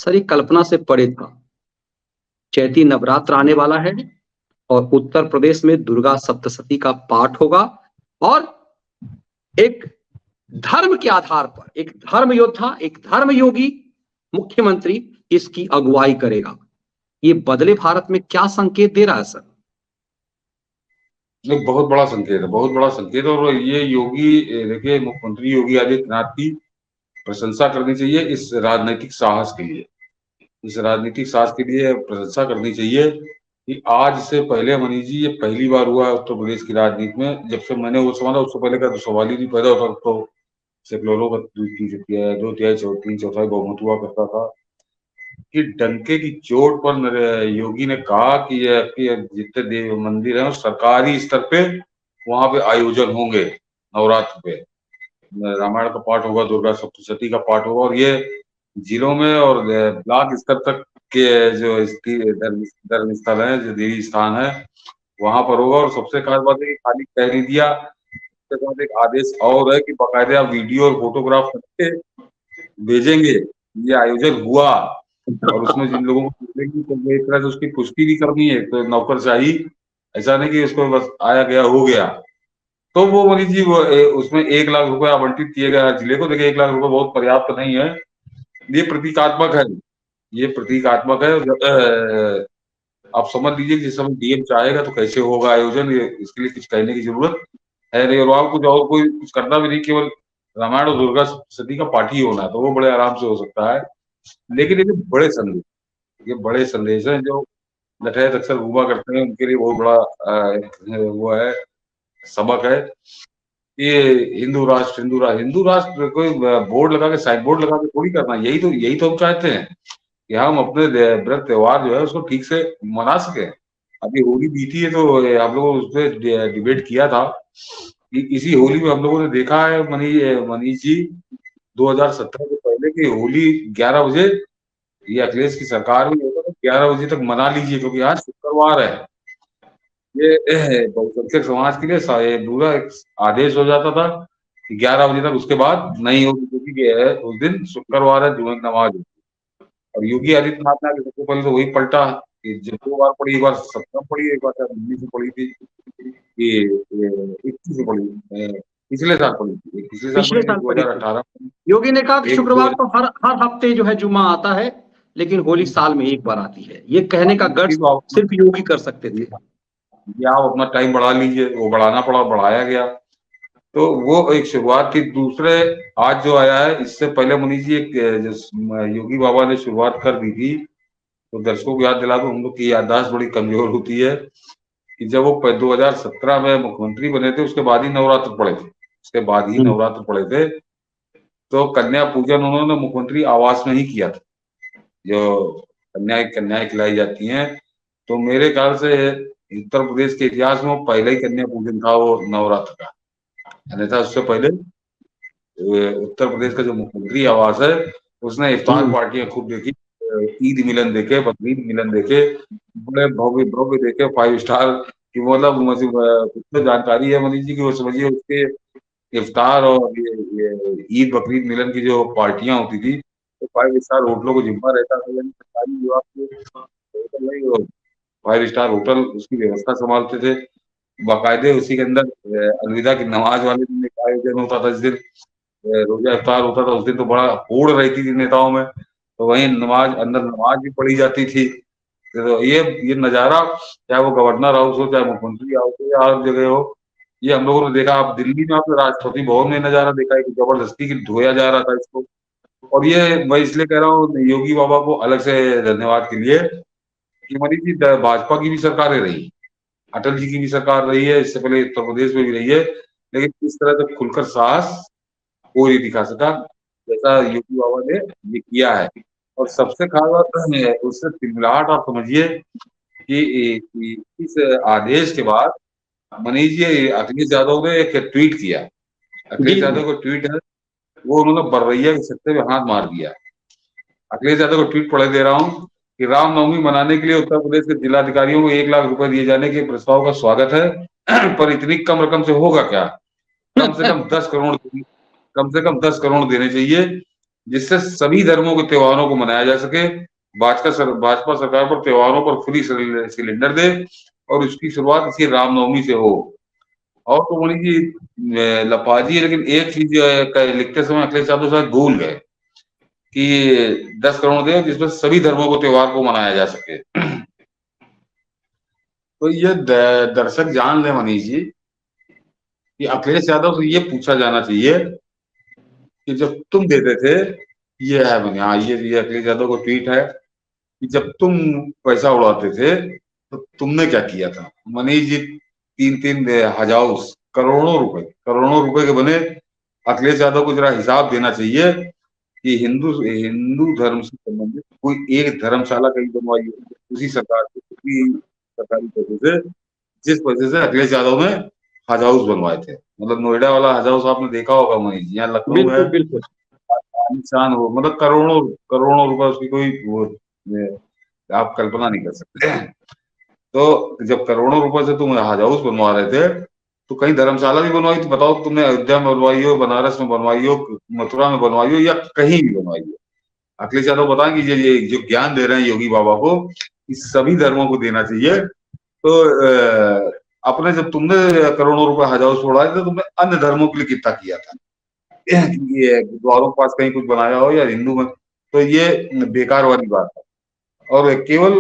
सारी कल्पना से परे था। चैती नवरात्र आने वाला है और उत्तर प्रदेश में दुर्गा सप्तशती का पाठ होगा और एक धर्म के आधार पर एक धर्म योद्धा, एक धर्म योगी मुख्यमंत्री इसकी अगुवाई करेगा। ये बदले भारत में क्या संकेत दे रहा है सर? एक बहुत बड़ा संकेत है, बहुत बड़ा संकेत। और ये योगी, देखिए, मुख्यमंत्री योगी आदित्यनाथ की प्रशंसा करनी चाहिए इस राजनीतिक साहस के लिए। इस राजनीतिक साहस के लिए प्रशंसा करनी चाहिए कि आज से पहले, मनीष जी, ये पहली बार हुआ है उत्तर प्रदेश की राजनीति में। जब से मैंने वो संभाला उससे पहले का तो सवाल ही नहीं पैदा होता। तो सेकुलरों का 2/3 बहुमत हुआ करता था कि डंके की चोट पर योगी ने कहा कि ये जितने देव मंदिर हैं सरकारी स्तर पे वहां पे आयोजन होंगे, नवरात्र पे रामायण का पाठ होगा, दुर्गा सप्तशती का पाठ होगा, और ये जिलों में और ब्लॉक स्तर तक के जो धर्म स्थल है, जो देवी स्थान है, वहां पर होगा। और सबसे खास बात है कि खाली कह नहीं दिया, उसके बाद एक आदेश और है कि बाकायदा वीडियो और फोटोग्राफ करके भेजेंगे ये आयोजन हुआ। और उसमें जिन लोगों को मिलेगी तो एक तरह से उसकी पुष्टि भी करनी है, तो नौकरशाही, ऐसा नहीं कि उसको बस आया गया हो गया। तो वो मनीष जी, वो उसमें 1 लाख रुपए आवंटित किए गए हर जिले को। देखिए, 1 लाख रुपए बहुत पर्याप्त नहीं है, ये प्रतीकात्मक है, ये प्रतीकात्मक है। आप समझ लीजिए जिस समय डीएम चाहेगा तो कैसे होगा आयोजन, ये इसके लिए कुछ कहने की जरूरत है नहीं। और वहां कुछ और कोई कुछ करना भी नहीं, केवल रामायण और दुर्गा सती का पाठ ही होना है, तो वो बड़े आराम से हो सकता है। लेकिन ये बड़े संदेश, ये बड़े संदेश हैं जो नटैत अक्सर घूमा करते हैं, उनके लिए बहुत बड़ा वो है, सबक है। ये हिंदू राष्ट्र कोई बोर्ड लगा के, साइन बोर्ड लगा के थोड़ी करना। यही तो हम चाहते हैं कि हम अपने व्रत त्योहार जो है उसको ठीक से मना सके। अभी होली बीती है तो हम लोगों ने उस पर डिबेट किया था कि इसी होली में हम लोगों ने देखा है मनीष जी, 2017 से पहले की होली 11 बजे, ये अखिलेश की सरकार में होगा तो 11 बजे तक मना लीजिए, क्योंकि आज शुक्रवार है। ये बहुसंख्यक समाज के लिए ये पूरा एक आदेश हो जाता था कि 11 बजे तक, उसके बाद नहीं होगी, क्योंकि उस दिन शुक्रवार है, जुमे की नमाज। और योगी आदित्यनाथ ने सबसे पहले तो वही पलटा कि जब 2 बार पड़ी, एक बार 17 पड़ी, एक बार 19 में पड़ी थी, कि 21 में पड़ी, पिछले साल पड़ी थी, पिछले साल पिछले पड़ी थी साल पड़ी थी। 2018। योगी ने कहा कि एक शुक्रवार तो हर हर हफ्ते जो है जुम्मा आता है, लेकिन होली साल में एक बार आती है। ये कहने का गट्स सिर्फ योगी कर सकते थे। या आप अपना टाइम बढ़ा लीजिए, वो बढ़ाना पड़ा, बढ़ाया गया। तो वो एक शुरुआत थी। दूसरे, आज जो आया है, इससे पहले मुनीष जी एक योगी बाबा ने शुरुआत कर दी थी, तो दर्शकों को याद दिला दो, हम लोग की याददाश्त बड़ी कमजोर होती है, कि जब वो 2017 में मुख्यमंत्री बने थे उसके बाद ही नवरात्र पड़े थे, उसके बाद ही नवरात्र पड़े थे। तो कन्या पूजन उन्होंने मुख्यमंत्री आवास में ही किया था, जो कन्याएं खिलाई जाती हैं। तो मेरे ख्याल से उत्तर प्रदेश के इतिहास में पहले ही कन्या पूजन था वो नवरात्र का। अन्यथा उससे पहले उत्तर प्रदेश का जो मुख्यमंत्री आवास है, उसने इफ्तार पार्टियां खूब देखी, ईद मिलन देखे, बकरीद मिलन देखे, बड़े भव्य भव्य देखे, 5 स्टार की, मतलब जानकारी है मनीष जी की, वो समझिए उसके इफ्तार और ये ईद बकरीद मिलन की जो पार्टियां होती थी, तो 5 स्टार होटलों को जिम्मा रहता था, यानी सरकारी विभाग के होटल नहीं, 5 स्टार होटल उसकी व्यवस्था संभालते थे। बाकायदे उसी के अंदर अलविदा की नमाज वाले दिन एक आयोजन होता था, जिस दिन रोजा इफ्तार होता था, उस दिन तो बड़ा होड़ रहती थी नेताओं में, तो वहीं अंदर नमाज भी पढ़ी जाती थी। तो ये नजारा, चाहे वो गवर्नर हाउस हो, चाहे मुख्यमंत्री हाउस हो, या हर जगह हो, ये हम लोगों ने देखा। आप दिल्ली में आपने राष्ट्रपति भवन में नजारा देखा है कि जबरदस्ती की धोया जा रहा था इसको। और ये मैं इसलिए कह रहा हूँ योगी बाबा को अलग से धन्यवाद के लिए, कि मनीष जी, भाजपा की भी सरकारें रही, अटल जी की भी सरकार रही है, इससे पहले उत्तर प्रदेश में भी रही है, लेकिन इस तरह से खुलकर साहस कोई नहीं दिखा सका जैसा योगी बाबा ने ये किया है। और सबसे खास बात है उससे तिलमिलाहट, आप समझिए कि इस आदेश के बाद मनीष जी, अखिलेश यादव ने एक ट्वीट किया। अखिलेश यादव को ट्वीट है, वो उन्होंने बरवैया के सत्ते में हाथ मार दिया। अखिलेश यादव को ट्वीट पढ़े दे रहा हूँ कि रामनवमी मनाने के लिए उत्तर प्रदेश के जिलाधिकारियों को 1 लाख रुपए दिए जाने के प्रस्ताव का स्वागत है, पर इतनी कम रकम से होगा क्या? कम से कम 10 करोड़ देने चाहिए। जिससे सभी धर्मों के त्योहारों को मनाया जा सके। भाजपा सरकार पर त्योहारों पर फ्री सिलेंडर दे और उसकी शुरुआत इसी रामनवमी से हो। और तो मणि जी लपाजी है, लेकिन एक चीज लिखते समय अखिलेश यादव साहब भूल गए कि 10 करोड़ दे जिसमें सभी धर्मों को त्योहार को मनाया जा सके। तो ये दर्शक जान ले मनीष जी कि अखिलेश यादव से ये पूछा जाना चाहिए कि जब तुम देते थे, ये है बने, हाँ ये अखिलेश यादव को ट्वीट है कि जब तुम पैसा उड़ाते थे तो तुमने क्या किया था। मनीष जी 3-3 हजार करोड़ों रुपए के बने। अखिलेश यादव को जरा हिसाब देना चाहिए कि हिंदू हिंदू धर्म से संबंधित कोई एक धर्मशाला कहीं बनवाई हो उसी सरकार से, उसी सरकारी पैसे से, जिस पैसे से अखिलेश यादव ने हज हाउस बनवाए थे। मतलब नोएडा वाला हज हाउस आपने देखा होगा मनीष जी, यहाँ लखनऊ में बिल्कुल बिल्कुल। निशान हो, मतलब करोड़ों करोड़ों रुपए उसकी कोई वो आप कल्पना नहीं कर सकते। तो जब करोड़ों रुपए से तुम हज हाउस बनवा रहे थे तो कहीं धर्मशाला भी बनवाई थी, बताओ तुमने अयोध्या में बनवाई हो, बनारस में बनवाई हो, मथुरा में बनवाई हो, या कहीं भी बनवाई हो। अखिलेश यादव बताएं कि ये जो ज्ञान दे रहे हैं योगी बाबा को, इस सभी धर्मों को देना चाहिए। तो अपने जब तुमने करोड़ों रुपए हज हाउस उड़ाए थे तो तुमने अन्य धर्मों के लिए कितना किया था। ये गुरुद्वारों के पास कहीं कुछ बनाया हो या हिंदू में, तो ये बेकार वाली बात है। और केवल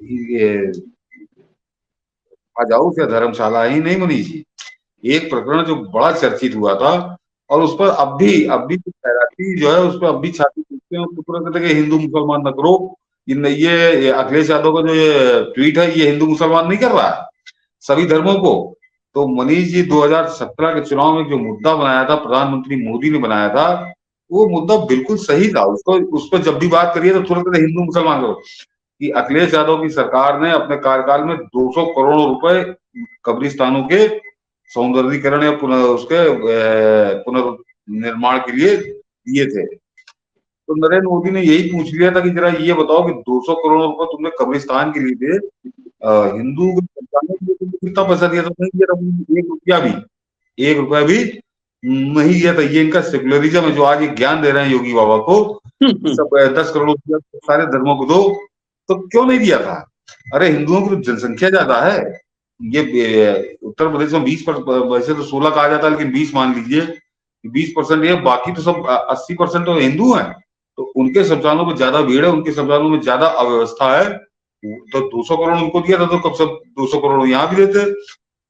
ये हज हाउस या धर्मशाला ही नहीं मनीष जी, एक प्रकरण जो बड़ा चर्चित हुआ था और उस पर अब भी तैराकी जो है उस पर अब भी छाती पीटते हैं, उसको पूरा कहते हैं कि हिंदू मुसलमान न करो। ये अखिलेश यादव का जो ये ट्वीट है ये हिंदू मुसलमान नहीं कर रहा है, सभी धर्मों को। तो मनीष जी 2017 के चुनाव में जो मुद्दा बनाया था, प्रधानमंत्री मोदी ने बनाया था, वो मुद्दा बिल्कुल सही था। उसको उस पर जब भी बात करिए तो तुरंत हिंदू मुसलमान करो। कि अखिलेश यादव की सरकार ने अपने कार्यकाल में 200 करोड़ रुपए कब्रिस्तानों के सौंदर्यीकरण या उसके पुनर्निर्माण के लिए दिए थे। तो नरेंद्र मोदी ने यही पूछ लिया था कि जरा ये बताओ कि 200 करोड़ रुपए तुमने कब्रिस्तान के लिए दिए, हिंदू के लिए तुमने कितना पैसा दिया था। नहीं दिया था, 1 रुपया भी, 1 रुपया भी नहीं दिया था। ये इनका सेकुलरिज्म है जो आज ये ज्ञान दे रहे हैं योगी बाबा को, सब 10 करोड़ रुपया सारे धर्मों को दो। तो क्यों नहीं दिया था? अरे हिंदुओं की तो जनसंख्या ज्यादा है। ये उत्तर प्रदेश में 20%, वैसे तो 16 कहा जाता है लेकिन 20 मान लीजिए, 20% ये, बाकी तो सब 80% तो हिंदू हैं। तो उनके शमशानों में ज्यादा भीड़ है, उनके शमशानों में ज्यादा अव्यवस्था है। तो 200 करोड़ उनको दिया था तो कब सब 200 करोड़ यहाँ भी देते।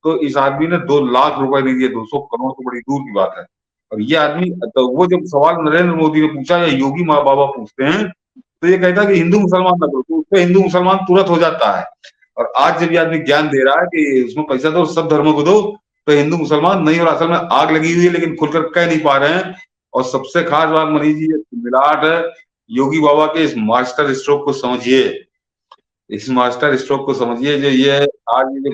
तो इस आदमी ने 2 लाख रुपए नहीं दिए, 200 करोड़ तो बड़ी दूर की बात है। और ये आदमी, तो वो जब सवाल नरेंद्र मोदी ने पूछा या योगी माँ बाबा पूछते हैं तो ये कहता है कि हिंदू मुसलमान ना करो, तो उससे हिंदू मुसलमान तुरंत हो जाता है। और आज जब ये आदमी ज्ञान दे रहा है कि उसमें पैसा दो, सब धर्मों को दो, तो हिंदू मुसलमान नहीं, और असल में आग लगी हुई है लेकिन खुलकर कह नहीं पा रहे हैं। और सबसे खास बात मनीष जी, ये मिलावट है। योगी बाबा के इस मास्टर स्ट्रोक को समझिए, इस मास्टर स्ट्रोक को समझिए। जो ये आज ये जो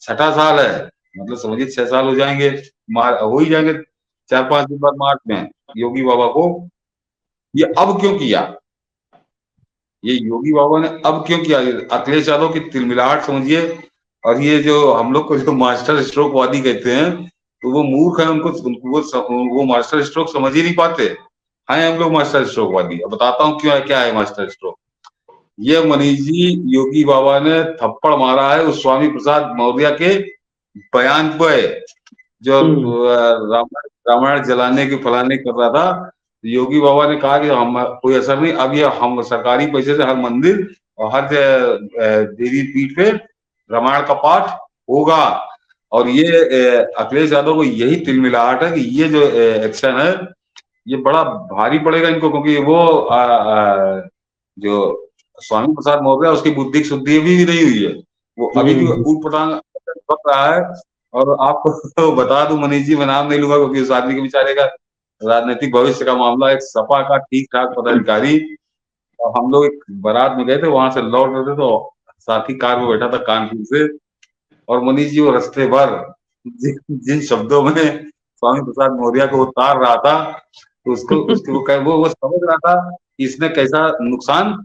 6ठा साल है, मतलब समझिए 6 साल हो जाएंगे, हो ही जाएंगे 4-5 दिन बाद मार्च में योगी बाबा को। ये अब क्यों किया, ये योगी बाबा ने अब क्यों किया? अखिलेश यादव की तिलमिलाहट समझिए। और ये जो हम लोग को जो मास्टर स्ट्रोक वादी कहते हैं, तो वो मूर्ख है, उनको वो मास्टर स्ट्रोक समझ ही नहीं पाते हैं। हम लोग मास्टर स्ट्रोक वादी। अब बताता हूँ क्यों है, क्या है मास्टर स्ट्रोक। ये मनीष जी, योगी बाबा ने थप्पड़ मारा है उस स्वामी प्रसाद मौर्य के बयान पे, जो रामायण जलाने की फलाने कर रहा था। योगी बाबा ने कहा कि हम कोई असर नहीं, अब ये हम सरकारी पैसे से हर मंदिर और हर देवी पीठ पे रामायण का पाठ होगा। और ये अखिलेश यादव को यही तिलमिलाहट है कि ये जो एक्शन है ये बड़ा भारी पड़ेगा इनको, क्योंकि वो जो स्वामी प्रसाद मौर्य उसकी बुद्धि शुद्धि भी नहीं हुई है, वो अभी भी ऊट पटांग बक रहा है। और आपको तो बता दूं मनीष जी, मैं नाम नहीं लूंगा क्योंकि उस आदमी के बेचारे का राजनीतिक भविष्य का मामला, एक सपा का ठीक ठाक पदाधिकारी, और हम लोग एक बारात में गए थे, वहां से लौट रहे थे तो साथी कार में बैठा था कानपुर से, और मनीष जी वो रास्ते भर जिन शब्दों में स्वामी प्रसाद मौर्य को उतार रहा था, तो उसको वो समझ रहा था कि इसने कैसा नुकसान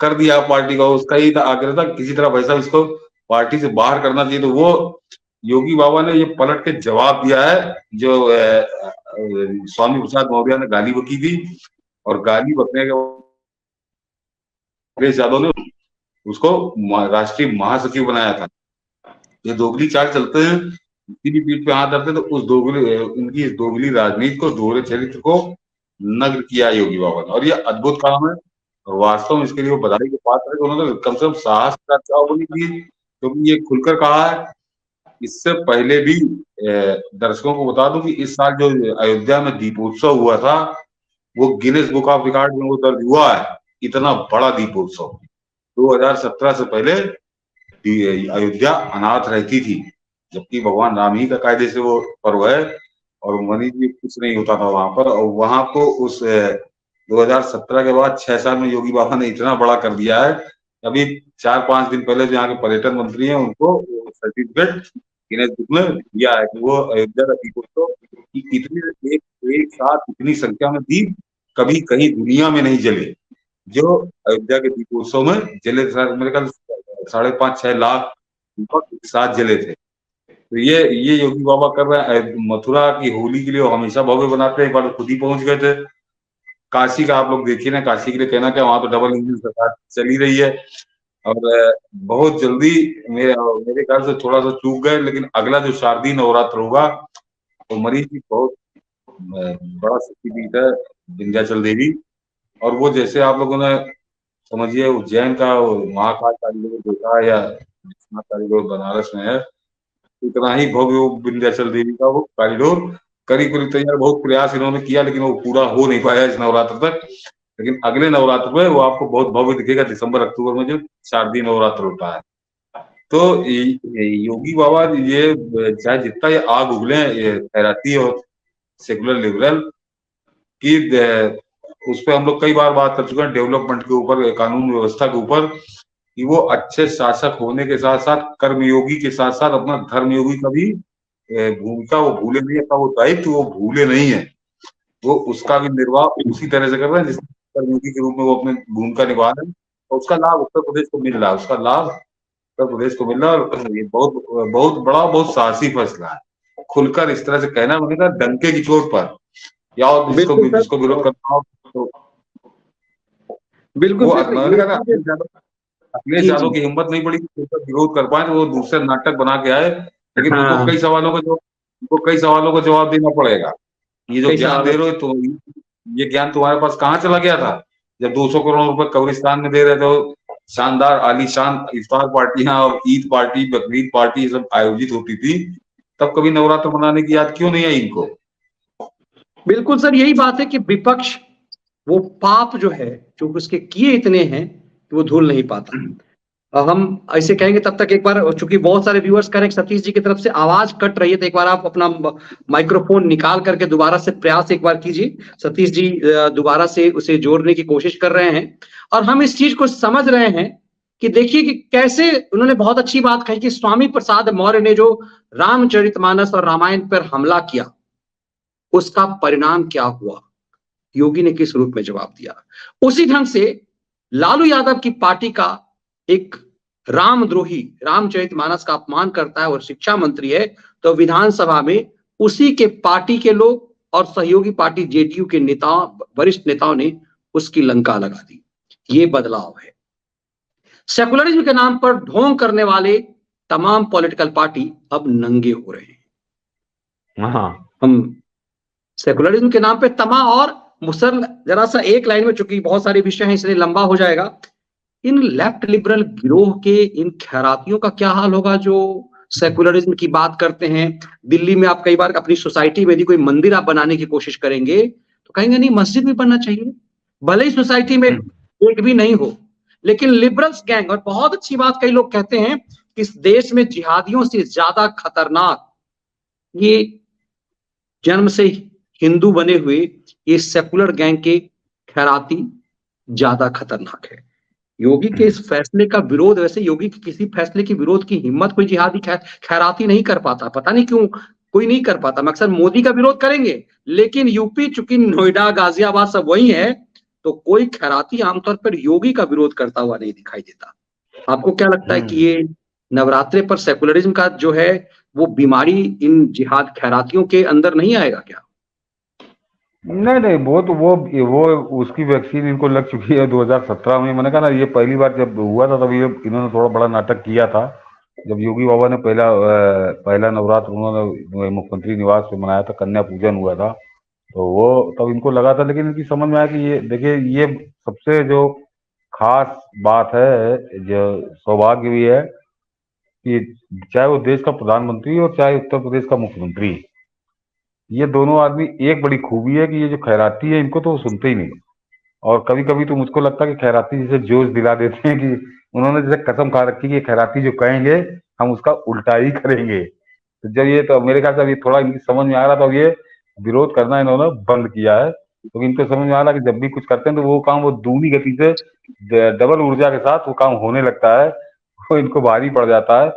कर दिया पार्टी का। उसका ही आग्रह था किसी तरह पैसा इसको पार्टी से बाहर करना चाहिए। तो वो योगी बाबा ने ये पलट के जवाब दिया है जो स्वामी प्रसाद मौर्य ने गाली बकी थी, और गाली बकने के अखिलेश यादव ने उसको राष्ट्रीय महासचिव बनाया था। ये दोगली चाल चलते हैं, किसी भी पीठ पे हाथ धरते तो उस दोगली, उनकी इस दोगली राजनीति को, दोहरे चरित्र को नग्न किया योगी बाबा ने, और ये अद्भुत काम है। और वास्तव में इसके लिए वो बधाई के पात्र है कि उन्होंने कम से कम साहस का चुनाव नहीं किए, क्योंकि ये खुलकर कहा है। इससे पहले भी दर्शकों को बता दूं कि इस साल जो अयोध्या में दीपोत्सव हुआ था, वो गिनेस बुक ऑफ रिकॉर्ड में वो दर्ज हुआ है, इतना बड़ा दीपोत्सव। 2017 से पहले अयोध्या अनाथ रहती थी, जबकि भगवान राम ही का कायदे से वो पर्व है, और मनीष जी कुछ नहीं होता था वहां पर। और वहां को उस 2017 के बाद 6 साल में योगी बाबा ने इतना बड़ा कर दिया है। अभी 4-5 दिन पहले जो यहाँ के पर्यटन मंत्री हैं, उनको सर्टिफिकेट गिनेस बुक में दिया है कि वो अयोध्या का दीपोत्सव की इतनी एक साथ इतनी संख्या में दीप कभी कहीं दुनिया में नहीं जले, जो अयोध्या के दीपोत्सव में जले। मेरे ख्याल 5.5-6 लाख दीपक एक साथ जले थे। तो ये योगी बाबा कर रहे हैं। मथुरा की होली के लिए वो हमेशा भव्य बनाते हैं, एक बार खुद ही पहुंच गए थे। काशी का आप लोग देखिए ना, काशी के लिए कहना क्या, वहां तो डबल इंजन सरकार चली रही है। और बहुत जल्दी मेरे ख्याल से थोड़ा सा चूक गए, लेकिन अगला जो शारदीय नवरात्र होगा तो मरीज की बहुत बड़ा शक्तिपीठ है विंध्याचल देवी। और वो जैसे आप लोगों ने समझिए उज्जैन का महाकाल कारीगर देखा है, या विश्वनाथ कारीगर बनारस में है, इतना ही भव्य विंध्याचल देवी का वो कॉरिडोर करीब तैयार। बहुत प्रयास इन्होंने किया, लेकिन वो पूरा हो नहीं पाया इस नवरात्र तक। लेकिन अगले नवरात्र में वो आपको बहुत भव्य दिखेगा, दिसंबर-अक्टूबर में जो शारदीय नवरात्र होता है। तो योगी बाबा ये चाहे जितना ये आग उगले खैराती और सेकुलर लिबरल की, उस पर हम लोग कई बार बात कर चुके हैं, डेवलपमेंट के ऊपर, कानून व्यवस्था के ऊपर, कि वो अच्छे शासक होने के साथ साथ कर्मयोगी के साथ साथ अपना धर्मयोगी का भी भूमिका वो भूले नहीं है, वो दायित्व वो भूले नहीं है। वो उसका भी निर्वाह उसी तरह से कर रहे हैं जिस कर्मयोगी के रूप में वो अपनी भूमिका निभा रहे हैं, और उसका लाभ उत्तर प्रदेश को मिल रहा है, उसका लाभ उत्तर प्रदेश को मिल रहा है। और ये बहुत बहुत बड़ा, बहुत साहसी फैसला है। खुलकर इस तरह से कहना बनेगा डंके की चोट पर, या और जिसको विरोध करना हो तो बिल्कुल अखिलेश यादव की हिम्मत नहीं पड़ी कि विरोध कर पाए, तो वो दूसरे नाटक बना के आए। लेकिन उनको कई सवालों का जवाब देना पड़ेगा। ये जो ज्ञान दे रहे हो, तो ये ज्ञान तुम्हारे पास कहाँ चला गया था जब 200 करोड़ रुपए कब्रिस्तान में दे रहे थे? शानदार आलीशान इफ्तार पार्टियां और ईद पार्टी, बकरीद पार्टी सब आयोजित होती थी, तब कभी नवरात्र मनाने की याद क्यों नहीं आई इनको? बिल्कुल सर, यही बात है कि विपक्ष वो पाप जो है, जो उसके किए इतने हैं कि वो धुल नहीं पाता। हम ऐसे कहेंगे तब तक एक बार, चूंकि बहुत सारे व्यूअर्स करें, सतीश जी की तरफ से आवाज कट रही है, तो एक बार आप अपना माइक्रोफोन निकाल करके दोबारा से प्रयास एक बार कीजिए। सतीश जी दोबारा से उसे जोड़ने की कोशिश कर रहे हैं, और हम इस चीज को समझ रहे हैं कि देखिए कि कैसे उन्होंने बहुत अच्छी बात कही कि स्वामी प्रसाद मौर्य ने जो रामचरितमानस और रामायण पर हमला किया, उसका परिणाम क्या हुआ, योगी ने किस रूप में जवाब दिया। उसी ढंग से लालू यादव की पार्टी का एक रामद्रोही रामचरितमानस का अपमान करता है और शिक्षा मंत्री है, तो विधानसभा में उसी के पार्टी के लोग और सहयोगी पार्टी जेडीयू के नेताओं, वरिष्ठ नेताओं ने उसकी लंका लगा दी। ये बदलाव है। सेकुलरिज्म के नाम पर ढोंग करने वाले तमाम पॉलिटिकल पार्टी अब नंगे हो रहे हैं। हम सेकुलरिज्म के नाम पे तमा, और मुसर जरा सा एक लाइन में, चूंकि बहुत सारे विषय हैं इसलिए लंबा हो जाएगा, इन लेफ्ट लिबरल गिरोह के इन खैरातियों का क्या हाल होगा जो सेकुलरिज्म की बात करते हैं। दिल्ली में आप कई बार अपनी सोसाइटी में यदि कोई मंदिर आप बनाने की कोशिश करेंगे तो कहेंगे नहीं, मस्जिद भी बनना चाहिए, भले ही सोसाइटी में एक भी नहीं हो। लेकिन लिबरल्स गैंग, और बहुत अच्छी बात कई लोग कहते हैं कि इस देश में जिहादियों से ज्यादा खतरनाक ये जन्म से हिंदू बने हुए ये सेकुलर गैंग के खैराती ज्यादा खतरनाक है। योगी के इस फैसले का विरोध, वैसे योगी के किसी फैसले की विरोध की हिम्मत कोई जिहादी खैराती नहीं कर पाता, पता नहीं क्यों कोई नहीं कर पाता। अक्सर मोदी का विरोध करेंगे, लेकिन यूपी चूंकि नोएडा गाजियाबाद सब वही है, तो कोई खैराती आमतौर पर योगी का विरोध करता हुआ नहीं दिखाई देता। आपको क्या लगता है कि ये नवरात्रे पर सेकुलरिज्म का जो है वो बीमारी इन जिहाद खैरातियों के अंदर नहीं आएगा क्या? नहीं नहीं, वो उसकी वैक्सीन इनको लग चुकी है 2017 में। मैंने कहा ना, ये पहली बार जब हुआ था तब ये इन्होंने थोड़ा बड़ा नाटक किया था, जब योगी बाबा ने पहला नवरात्र उन्होंने मुख्यमंत्री निवास पे मनाया था, कन्या पूजन हुआ था, तो वो तब इनको लगा था। लेकिन इनकी समझ में आया कि ये देखिए, ये सबसे जो खास बात है, जो सौभाग्य भी है कि चाहे वो देश का प्रधानमंत्री और चाहे उत्तर प्रदेश का मुख्यमंत्री, ये दोनों आदमी, एक बड़ी खूबी है कि ये जो खैराती है इनको तो वो सुनते ही नहीं। और कभी कभी तो मुझको लगता है कि खैराती जैसे जोश दिला देते हैं कि उन्होंने जैसे कसम खा रखी कि खैराती जो कहेंगे हम उसका उल्टा ही करेंगे। तो जब ये, तो मेरे ख्याल से अभी थोड़ा इनकी समझ में आ रहा था, और ये विरोध करना इन्होंने बंद किया है, तो इनको समझ में आ रहा कि जब भी कुछ करते हैं तो वो काम वो दूनी गति से, डबल ऊर्जा के साथ वो काम होने लगता है, वो इनको भारी पड़ जाता है।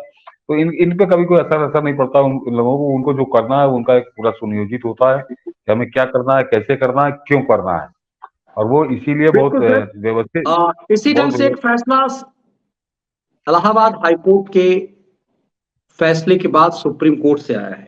तो इन पे कभी कोई असर नहीं पड़ता उन लोगों को। उनको जो करना है उनका एक पूरा सुनियोजित होता है कि हमें क्या करना है, कैसे करना है, क्यों करना है, और वो इसीलिए बहुत बिल्कुल सर। व्यवस्थित। इसी ढंग से एक फैसला इलाहाबाद हाईकोर्ट के फैसले के बाद सुप्रीम कोर्ट से आया है।